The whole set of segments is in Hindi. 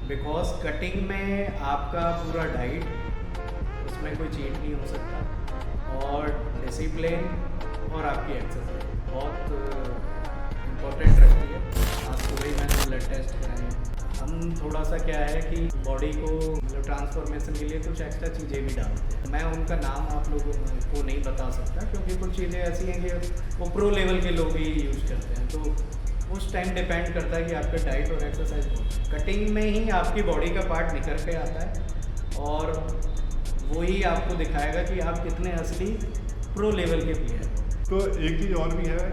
बिकॉज कटिंग में आपका पूरा डाइट, उसमें कोई चीट नहीं हो सकता, और डिसिप्लिन और आपकी एक्सरसाइज बहुत इम्पोर्टेंट रहती है। आज सुबह ही मैंने ब्लड टेस्ट कराए। हम थोड़ा सा क्या है कि बॉडी को मतलब ट्रांसफॉर्मेशन के लिए कुछ एक्स्ट्रा चीज़ें भी डालते हैं। मैं उनका नाम आप लोगों को नहीं बता सकता क्योंकि कुछ चीज़ें ऐसी हैं कि वो प्रो लेवल के लोग ही यूज़ करते हैं, तो उस टाइम डिपेंड करता है कि आपका डाइट और एक्सरसाइज बहुत। कटिंग में ही आपकी बॉडी का पार्ट निकल के आता है और वही आपको दिखाएगा कि आप कितने असली प्रो लेवल के प्लेयर हो। तो एक चीज़ और भी है,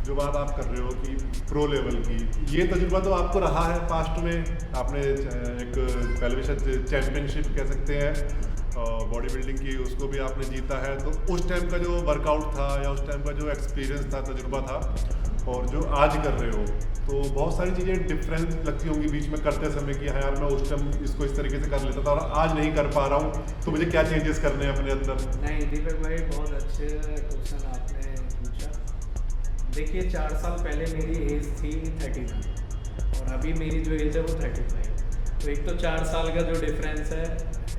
जो बात आप कर रहे हो कि प्रो लेवल की, ये तजुर्बा तो आपको रहा है पास्ट में। आपने एक पहले भी शायद चैम्पियनशिप कह सकते हैं बॉडी बिल्डिंग की, उसको भी आपने जीता है। तो उस टाइम का जो वर्कआउट था या उस टाइम का जो एक्सपीरियंस था, तजुर्बा था, और जो आज कर रहे हो, तो बहुत सारी चीज़ें डिफरेंस लगती होंगी बीच में करते समय कि हाँ यार मैं उस टाइम इसको इस तरीके से कर लेता था और आज नहीं कर पा रहा हूँ, तो मुझे क्या चेंजेस करने हैं अपने अंदर। नहीं दीपक भाई, बहुत अच्छे क्वेश्चन आपने पूछा। देखिए 4 साल पहले मेरी एज थी 31 और अभी मेरी जो एज है वो 35। तो एक तो 4 साल का जो डिफरेंस है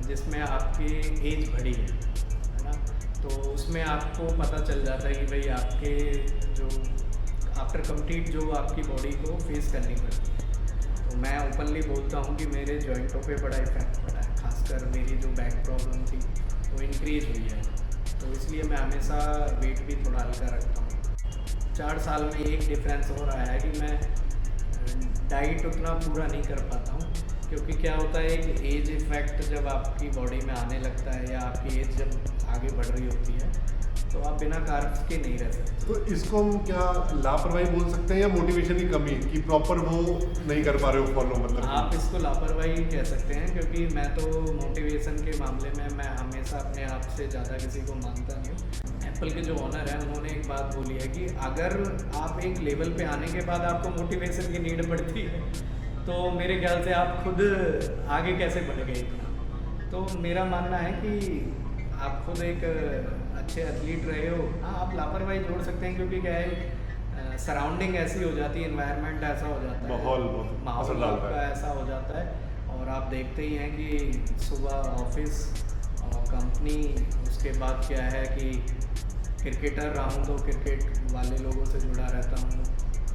जिसमें आपकी एज बढ़ी है ना, तो उसमें आपको पता चल जाता है कि भाई आपके जो आफ्टर कंप्लीट जो आपकी बॉडी को फेस करनी पड़ती है। तो मैं ओपनली बोलता हूँ कि मेरे जॉइंटों पे बड़ा इफेक्ट पड़ा है, खासकर मेरी जो बैक प्रॉब्लम थी वो इंक्रीज हुई है। तो इसलिए मैं हमेशा वेट भी थोड़ा हल्का रखता हूँ। 4 साल में एक डिफरेंस हो रहा है कि मैं डाइट उतना पूरा नहीं कर पाता हूँ, क्योंकि क्या होता है एक एज इफेक्ट जब आपकी बॉडी में आने लगता है या आपकी एज जब आगे बढ़ रही होती है तो आप बिना कार्ब्स के नहीं रह सकते। तो इसको हम क्या लापरवाही बोल सकते हैं या मोटिवेशन की कमी कि प्रॉपर वो नहीं कर पा रहे हो फॉलो? मतलब आप इसको लापरवाही कह सकते हैं, क्योंकि मैं तो मोटिवेशन के मामले में मैं हमेशा अपने आप से ज़्यादा किसी को मानता नहीं हूँ। एप्पल के जो ओनर हैं उन्होंने एक बात बोली है कि अगर आप एक लेवल पे आने के बाद आपको मोटिवेशन की नीड पड़ती है तो मेरे ख्याल से आप खुद आगे कैसे बढ़ गए इतना। तो मेरा मानना है कि आप खुद एक अच्छे एथलीट रहे हो, हाँ आप लापरवाही जोड़ सकते हैं, क्योंकि क्या है सराउंडिंग ऐसी हो जाती है, इन्वायरमेंट ऐसा हो जाता है, माहौल आपका ऐसा हो जाता है। और आप देखते ही हैं कि सुबह ऑफिस और कंपनी, उसके बाद क्या है कि क्रिकेटर रहा हूँ तो क्रिकेट वाले लोगों से जुड़ा रहता हूँ,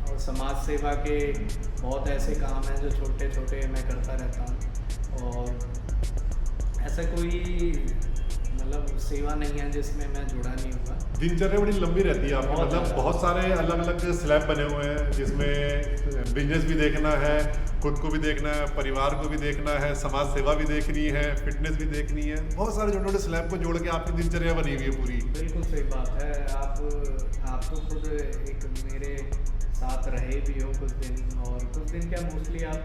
और समाज सेवा के बहुत ऐसे काम हैं जो छोटे छोटे मैं करता रहता हूँ। और ऐसा कोई मतलब सेवा नहीं है जिसमें मैं जुड़ा नहीं हुआ। दिनचर्या बड़ी लंबी रहती है आपकी, मतलब बहुत सारे अलग अलग स्लैब बने हुए हैं जिसमें बिजनेस भी देखना है, खुद को भी देखना है, परिवार को भी देखना है, समाज सेवा भी देखनी है, फिटनेस भी देखनी है। बहुत सारे छोटे छोटे स्लैब को जोड़ के आपकी दिनचर्या बनी हुई है पूरी। बिल्कुल सही बात है। आप तो खुद एक मेरे साथ रहे भी हो कुछ दिन, और कुछ दिन क्या मोस्टली आप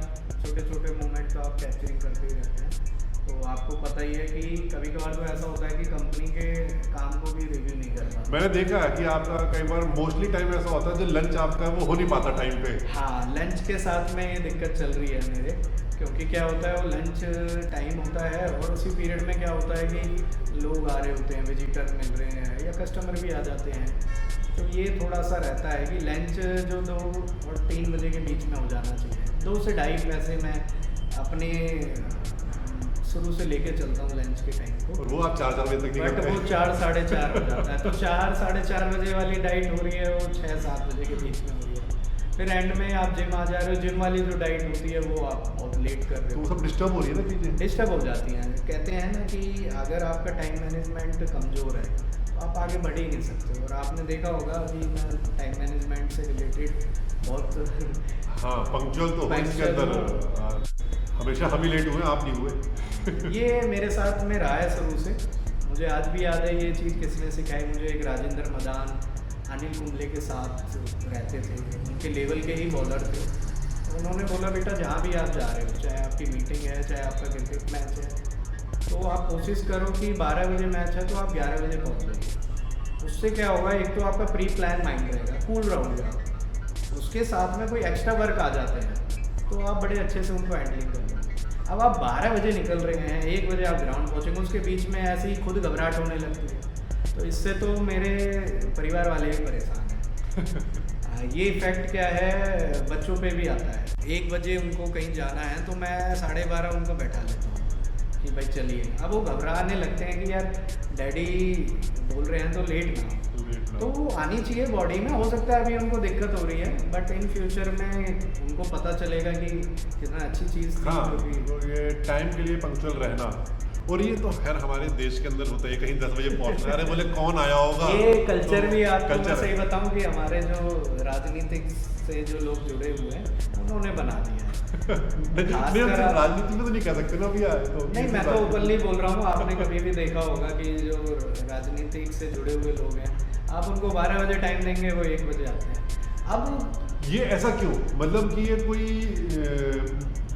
छोटे छोटे मोमेंट तो आप कैप्चरिंग करते ही रहते हैं। तो आपको पता ही है कि कभी कभार तो ऐसा होता है कि कंपनी के काम को भी रिव्यू नहीं कर पाता। मैंने देखा है कि आपका कई बार मोस्टली टाइम ऐसा होता है जो लंच आपका वो हो नहीं पाता टाइम पे। हाँ, लंच के साथ में ये दिक्कत चल रही है मेरे, क्योंकि क्या होता है वो लंच टाइम होता है और उसी पीरियड में क्या होता है कि लोग आ रहे होते हैं, विजिटर मिल रहे हैं या कस्टमर भी आ जाते हैं। तो ये थोड़ा सा रहता है कि लंच जो 2 और 3 बजे के बीच में हो जाना चाहिए। 2 से 2:30 वैसे मैं अपने शुरू से लेके चलता हूँ लंच के टाइम को, और वो आप 4-4 बजे तक नहीं बट करते? वो 4 साढ़े 4 हो जाता है। तो 4 साढ़े 4 बजे वाली डाइट हो रही है वो 6-7 बजे के बीच में हो रही है। फिर एंड में आप जिम आ जा रहे हो, जिम वाली जो डाइट होती है वो आप बहुत लेट कर रहे तो हो, सब डिस्टर्ब हो रही है ना चीज़ें, डिस्टर्ब हो जाती हैं। कहते हैं ना कि अगर आपका टाइम मैनेजमेंट कमज़ोर है तो आप आगे बढ़ ही नहीं सकते। और आपने देखा होगा कि मैं टाइम मैनेजमेंट से रिलेटेड बहुत हाँ पंक्चुअल तो हो इसके अंदर, हमेशा हम ही लेट हुए, आप नहीं हुए। ये मेरे साथ में रहा है शुरू से। मुझे आज भी याद है ये चीज़ किसने सिखाई मुझे। एक राजेंद्र मदान अनिल कुंबले के साथ रहते थे, उनके लेवल के ही बॉलर थे। तो उन्होंने बोला बेटा जहाँ भी आप जा रहे हो, चाहे आपकी मीटिंग है, चाहे आपका क्रिकेट मैच है, तो आप कोशिश करो कि 12 बजे मैच है तो आप 11 बजे पहुँच जाइए। उससे क्या होगा, एक तो आपका प्री प्लान माइंड रहेगा, कूल रहोगे आप। उसके साथ में कोई एक्स्ट्रा वर्क आ जाते हैं तो आप बड़े अच्छे से उनको हैंडलिंग कर लो। अब आप 12 बजे निकल रहे हैं, 1 बजे आप ग्राउंड पहुँचेंगे, उसके बीच में ऐसी ही खुद घबराहट होने लगती है। तो इससे तो मेरे परिवार वाले भी परेशान हैं। ये इफेक्ट क्या है बच्चों पे भी आता है। 1 बजे उनको कहीं जाना है तो मैं 12:30 उनको बैठा लेता हूँ कि भाई चलिए। अब वो घबराने लगते हैं कि यार डैडी बोल रहे हैं तो लेट ना हो। तो वो आनी चाहिए बॉडी में। हो सकता है अभी उनको दिक्कत हो रही है बट इन फ्यूचर में उनको पता चलेगा कि कितना अच्छी चीज़ थी। हाँ, जो कि तो ये टाइम के लिए पंक्चुअल रहना, और ये तो खैर हमारे देश के अंदर होता है, कहीं 10 बजे पहुंचना, अरे बोले कौन आया होगा। ये कल्चर भी आपको मैं कल्चर सही बताऊं कि हमारे जो राजनीतिक से जो लोग जुड़े हुए हैं उन्होंने बना दिया है। नहीं, हम सिर्फ राजनीति में तो नहीं कह सकते ना भैया। तो नहीं, मैं तो ओपनली बोल रहा हूँ। आपने कभी भी देखा होगा कि जो राजनीतिक से जुड़े हुए लोग हैं, आप उनको 12 बजे टाइम देंगे वो 1 बजे आते हैं। अब ये ऐसा क्यों, मतलब कि ये कोई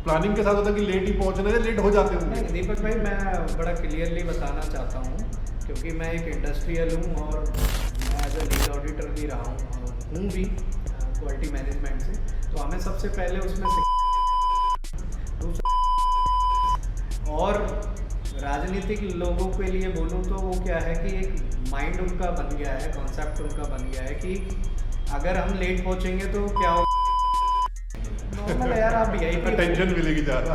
प्लानिंग के साथ होता है कि लेट ही पहुंचना है, लेट हो जाते नहीं होंगे। दीपक भाई, मैं बड़ा क्लियरली बताना चाहता हूँ क्योंकि मैं एक इंडस्ट्रियल हूँ और मैं एज ए लीड ऑडिटर भी रहा हूँ भी क्वालिटी मैनेजमेंट से। तो हमें सबसे पहले उसमें और राजनीतिक लोगों के लिए बोलूँ तो वो क्या है कि एक माइंड उनका बन गया है, कॉन्सेप्ट उनका बन गया है कि अगर हम लेट पहुँचेंगे तो क्या होगा। नॉर्मल है यार, आप यही टेंशन मिलेगी ज़्यादा।